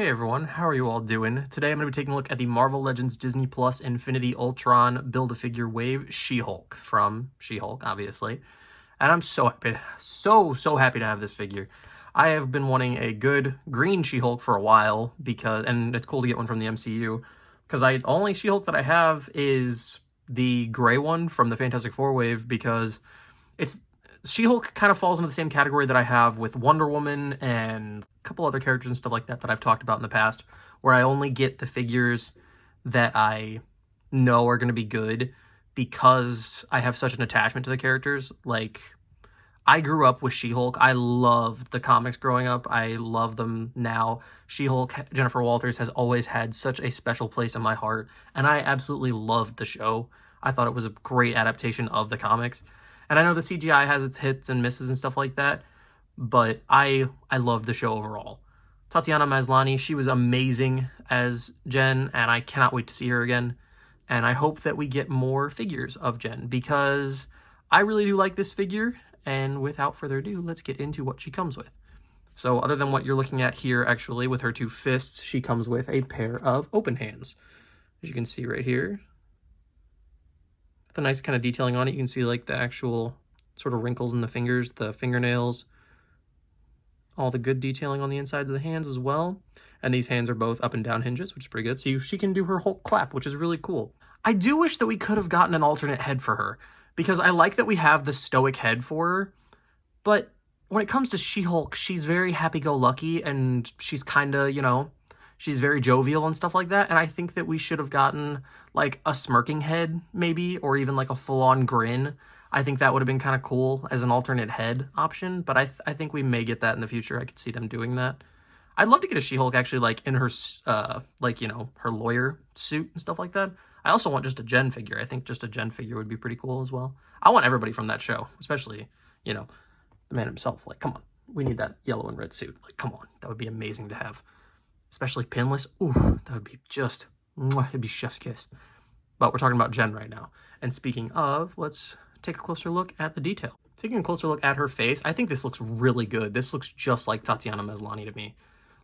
Hey everyone, how are you all doing? Today I'm going to be taking a look at the Marvel Legends Disney Plus Infinity Ultron Build-A-Figure Wave She-Hulk from She-Hulk, obviously. And I'm so happy, so happy to have this figure. I have been wanting a good green She-Hulk for a while, and it's cool to get one from the MCU, because the only She-Hulk that I have is the gray one from the Fantastic Four wave, because She-Hulk kind of falls into the same category that I have with Wonder Woman and a couple other characters and stuff like that I've talked about in the past, where I only get the figures that I know are going to be good because I have such an attachment to the characters. Like, I grew up with She-Hulk. I loved the comics growing up. I love them now. She-Hulk, Jennifer Walters, has always had such a special place in my heart, and I absolutely loved the show. I thought it was a great adaptation of the comics. And I know the CGI has its hits and misses and stuff like that, but I loved the show overall. Tatiana Maslany, she was amazing as Jen, and I cannot wait to see her again. And I hope that we get more figures of Jen, because I really do like this figure. And without further ado, let's get into what she comes with. So other than what you're looking at here, actually, with her two fists, she comes with a pair of open hands. As you can see right here. The nice kind of detailing on it. You can see like the actual sort of wrinkles in the fingers, the fingernails, all the good detailing on the inside of the hands as well. And these hands are both up and down hinges, which is pretty good. So she can do her Hulk clap, which is really cool. I do wish that we could have gotten an alternate head for her, because I like that we have the stoic head for her. But when it comes to She-Hulk, she's very happy-go-lucky, and she's kind of, she's very jovial and stuff like that, and I think that we should have gotten, like, a smirking head, maybe, or even, like, a full-on grin. I think that would have been kind of cool as an alternate head option, but I think we may get that in the future. I could see them doing that. I'd love to get a She-Hulk, actually, like, in her, her lawyer suit and stuff like that. I also want just a Jen figure. I think just a Jen figure would be pretty cool as well. I want everybody from that show, especially, the man himself. Like, come on. We need that yellow and red suit. Like, come on. That would be amazing to have. Especially pinless. Ooh, that would be just, it'd be chef's kiss. But we're talking about Jen right now. And speaking of, let's take a closer look at the detail. Taking a closer look at her face, I think this looks really good. This looks just like Tatiana Maslany to me.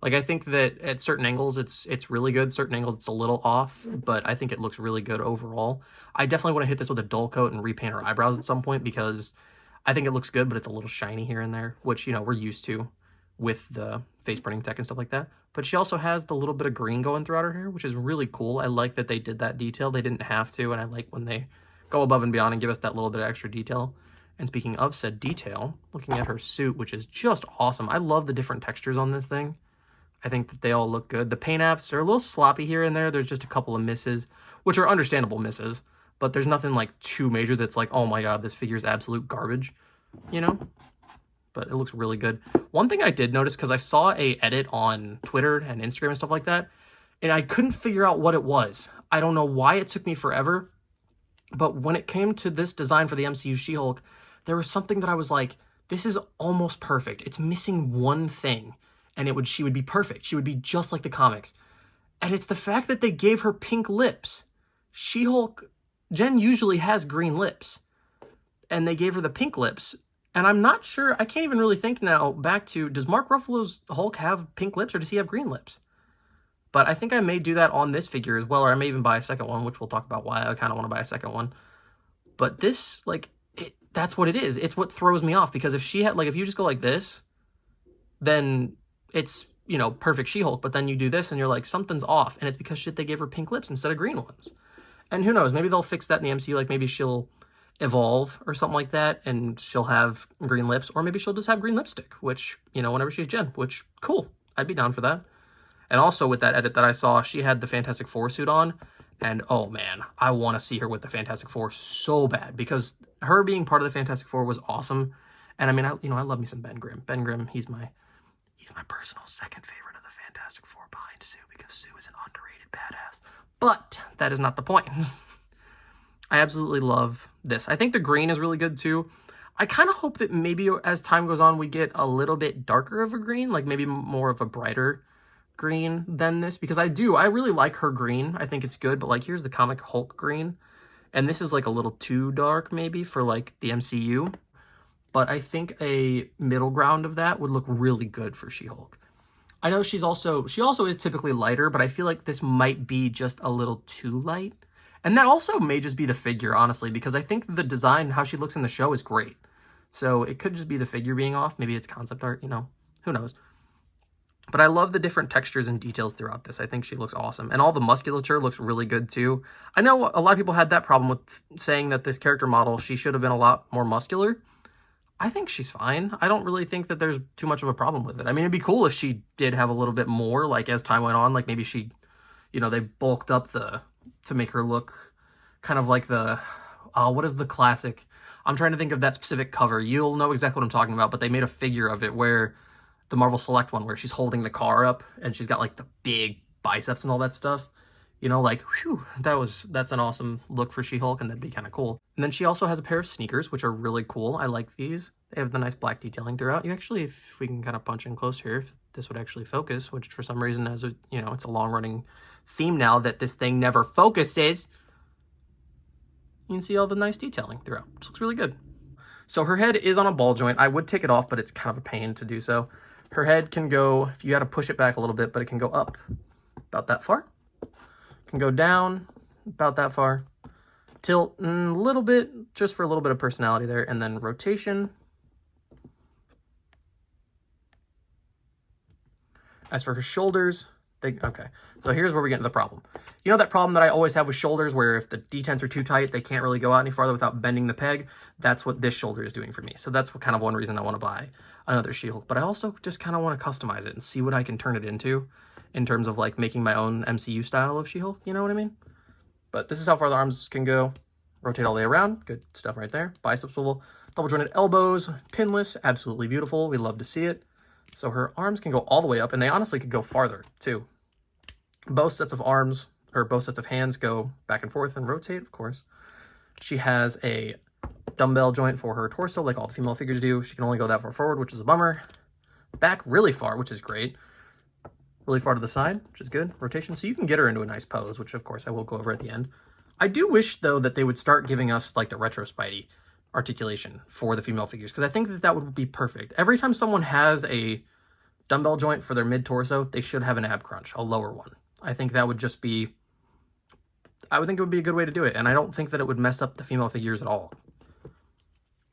Like, I think that at certain angles, it's really good. Certain angles, it's a little off, but I think it looks really good overall. I definitely want to hit this with a dull coat and repaint her eyebrows at some point, because I think it looks good, but it's a little shiny here and there, which, we're used to with the face printing tech and stuff like that. But she also has the little bit of green going throughout her hair, which is really cool. I like that they did that detail. They didn't have to, and I like when they go above and beyond and give us that little bit of extra detail. And speaking of said detail, looking at her suit, which is just awesome. I love the different textures on this thing. I think that they all look good. The paint apps are a little sloppy here and there. There's just a couple of misses, which are understandable misses, but there's nothing like too major that's like, oh my god, this figure is absolute garbage, But it looks really good. One thing I did notice, because I saw a edit on Twitter and Instagram and stuff like that, and I couldn't figure out what it was. I don't know why it took me forever, but when it came to this design for the MCU She-Hulk, there was something that I was like, this is almost perfect. It's missing one thing, and she would be perfect. She would be just like the comics. And it's the fact that they gave her pink lips. She-Hulk, Jen usually has green lips, and they gave her the pink lips. And I'm not sure, I can't even really think now back to, does Mark Ruffalo's Hulk have pink lips, or does he have green lips? But I think I may do that on this figure as well, or I may even buy a second one, which we'll talk about why I kind of want to buy a second one. But this, that's what it is. It's what throws me off, because if she had, if you just go like this, then it's, perfect She-Hulk, but then you do this and you're like, something's off, and it's because they gave her pink lips instead of green ones. And who knows, maybe they'll fix that in the MCU, like maybe she'll evolve or something like that, and she'll have green lips, or maybe she'll just have green lipstick, which, whenever she's Jen, which, cool, I'd be down for that. And also with that edit that I saw, she had the Fantastic Four suit on, and oh man, I want to see her with the Fantastic Four so bad, because her being part of the Fantastic Four was awesome. And I mean, I love me some Ben Grimm. Ben Grimm, he's my personal second favorite of the Fantastic Four behind Sue, because Sue is an underrated badass. But that is not the point. I absolutely love this. I think the green is really good too. I kind of hope that maybe as time goes on, we get a little bit darker of a green, like maybe more of a brighter green than this, because I really like her green. I think it's good, but here's the comic Hulk green, and this is a little too dark maybe for the MCU. But I think a middle ground of that would look really good for She-Hulk. I know she also is typically lighter, but I feel like this might be just a little too light. And that also may just be the figure, honestly, because I think the design, how she looks in the show, is great. So it could just be the figure being off. Maybe it's concept art, you know, who knows. But I love the different textures and details throughout this. I think she looks awesome. And all the musculature looks really good, too. I know a lot of people had that problem with saying that this character model, she should have been a lot more muscular. I think she's fine. I don't really think that there's too much of a problem with it. I mean, it'd be cool if she did have a little bit more, like, as time went on. Like, maybe she, you know, they bulked up to make her look kind of like the, what is the classic? I'm trying to think of that specific cover. You'll know exactly what I'm talking about, but they made a figure of it where the Marvel Select one, where she's holding the car up and she's got, like, the big biceps and all that stuff. You know, like, whew, that's an awesome look for She-Hulk, and that'd be kind of cool. And then she also has a pair of sneakers, which are really cool. I like these. They have the nice black detailing throughout. You actually, if we can kind of punch in close here, if this would actually focus, which for some reason, as a, you know, it's a long-running theme now that this thing never focuses. You can see all the nice detailing throughout, which looks really good. So her head is on a ball joint. I would take it off, but it's kind of a pain to do so. Her head can go, if you had to push it back a little bit, but it can go up about that far. Can go down about that far, tilt a little bit, just for a little bit of personality there, and then rotation. As for her shoulders, okay, so here's where we get into the problem. You know that problem that I always have with shoulders, where if the detents are too tight, they can't really go out any farther without bending the peg? That's what this shoulder is doing for me. So that's kind of one reason I want to buy another She-Hulk, but I also just kind of want to customize it and see what I can turn it into in terms of, like, making my own MCU style of She-Hulk, you know what I mean? But this is how far the arms can go. Rotate all the way around, good stuff right there. Bicep swivel, double jointed elbows, pinless, absolutely beautiful. We love to see it. So her arms can go all the way up, and they honestly could go farther too. Both sets of arms, or both sets of hands, go back and forth and rotate, of course. She has a dumbbell joint for her torso, like all the female figures do. She can only go that far forward, which is a bummer. Back really far, which is great. Really far to the side, which is good. Rotation, so you can get her into a nice pose, which of course I will go over at the end. I do wish, though, that they would start giving us, like, the retro Spidey articulation for the female figures, because I think that that would be perfect. Every time someone has a dumbbell joint for their mid-torso, they should have an ab crunch, a lower one. I think that would just be, I would think it would be a good way to do it, and I don't think that it would mess up the female figures at all.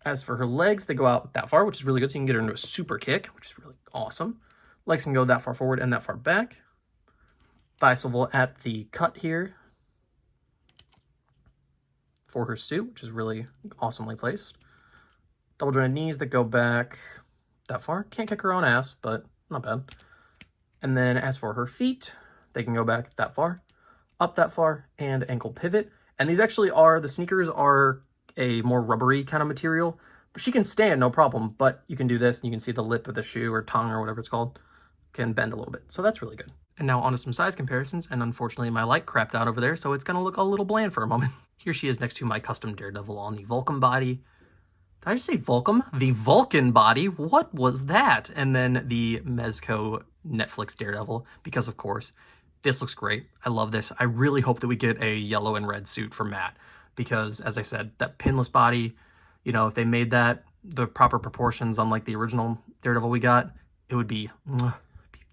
As for her legs, they go out that far, which is really good, so you can get her into a super kick, which is really awesome. Legs can go that far forward and that far back. Thigh swivel at the cut here for her suit, which is really awesomely placed. Double jointed knees that go back that far. Can't kick her own ass, but not bad. And then as for her feet, they can go back that far, up that far, and ankle pivot. And these actually are, the sneakers are a more rubbery kind of material. She can stand, no problem, but you can do this, and you can see the lip of the shoe or tongue or whatever it's called can bend a little bit. So that's really good. And now onto some size comparisons, and unfortunately my light crapped out over there, so it's gonna look a little bland for a moment. Here she is next to my custom Daredevil on the Vulcan body. Did I just say Vulcan? The Vulcan body? What was that? And then the Mezco Netflix Daredevil, because of course, this looks great. I love this. I really hope that we get a yellow and red suit for Matt, because as I said, that pinless body, you know, if they made that the proper proportions unlike the original Daredevil we got, it would be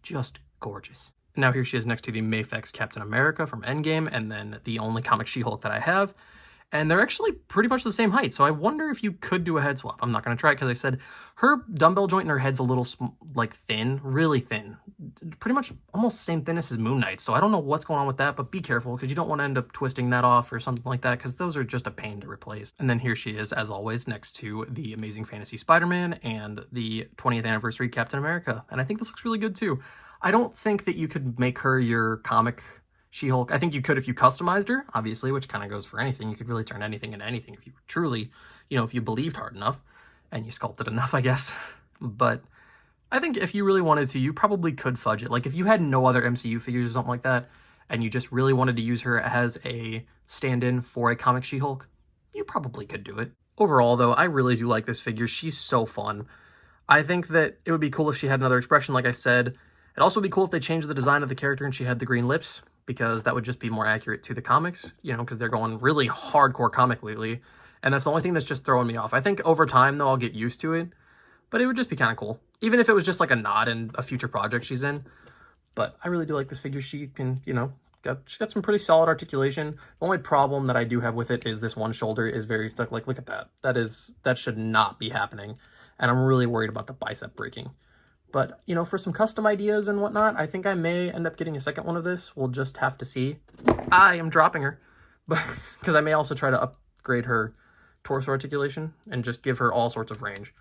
just gorgeous. Now here she is next to the Mafex Captain America from Endgame, and then the only comic She-Hulk that I have. And they're actually pretty much the same height, so I wonder if you could do a head swap. I'm not going to try it because I said her dumbbell joint in her head's a little, like, thin, really thin. Pretty much almost same thinness as Moon Knight, so I don't know what's going on with that, but be careful because you don't want to end up twisting that off or something like that, because those are just a pain to replace. And then here she is, as always, next to the Amazing Fantasy Spider-Man and the 20th Anniversary Captain America, and I think this looks really good too. I don't think that you could make her your comic She-Hulk. I think you could if you customized her, obviously, which kind of goes for anything. You could really turn anything into anything if you truly, you know, if you believed hard enough and you sculpted enough, I guess. But I think if you really wanted to, you probably could fudge it. Like, if you had no other MCU figures or something like that, and you just really wanted to use her as a stand-in for a comic She-Hulk, you probably could do it. Overall, though, I really do like this figure. She's so fun. I think that it would be cool if she had another expression, like I said. It'd also be cool if they changed the design of the character and she had the green lips, because that would just be more accurate to the comics, you know, because they're going really hardcore comic lately. And that's the only thing that's just throwing me off. I think over time, though, I'll get used to it, but it would just be kind of cool. even if it was just like a nod in a future project she's in. But I really do like this figure. She can, you know, she's got some pretty solid articulation. The only problem that I do have with it is this one shoulder is very, like look at that. That should not be happening. And I'm really worried about the bicep breaking. But, you know, for some custom ideas and whatnot, I think I may end up getting a second one of this. We'll just have to see. I am dropping her. But because I may also try to upgrade her torso articulation and just give her all sorts of range.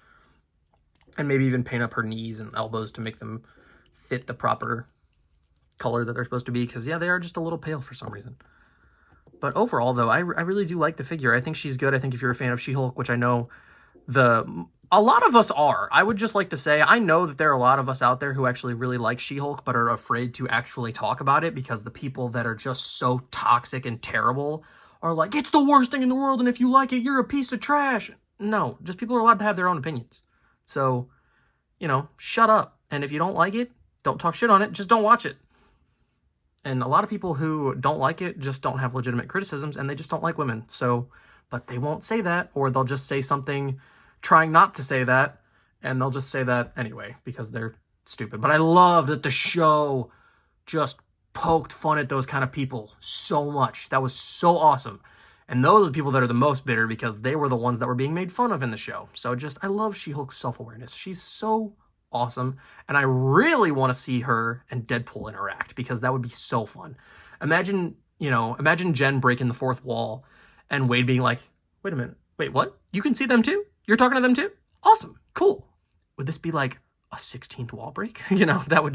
And maybe even paint up her knees and elbows to make them fit the proper color that they're supposed to be. Because, yeah, they are just a little pale for some reason. But overall, though, I really do like the figure. I think she's good. I think if you're a fan of She-Hulk, which I know a lot of us are. I would just like to say, I know that there are a lot of us out there who actually really like She-Hulk, but are afraid to actually talk about it because the people that are just so toxic and terrible are like, it's the worst thing in the world, and if you like it, you're a piece of trash. No, just people are allowed to have their own opinions. So, you know, shut up. And if you don't like it, don't talk shit on it, just don't watch it. And a lot of people who don't like it just don't have legitimate criticisms, and they just don't like women. So, but they won't say that, or they'll just say something trying not to say that, and they'll just say that anyway because they're stupid. But I love that the show just poked fun at those kind of people so much. That was so awesome. And those are the people that are the most bitter because they were the ones that were being made fun of in the show. So just, I love She-Hulk's self-awareness. She's so awesome. And I really want to see her and Deadpool interact because that would be so fun. Imagine Jen breaking the fourth wall and Wade being like, wait a minute, wait, what? You can see them too? You're talking to them too? Awesome. Cool. Would this be like a 16th wall break? You know, that would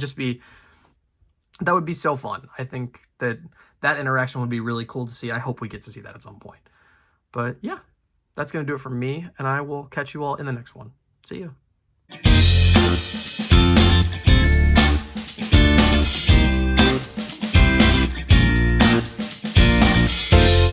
be so fun. I think that interaction would be really cool to see. I hope we get to see that at some point. But yeah, that's going to do it for me, and I will catch you all in the next one. See you.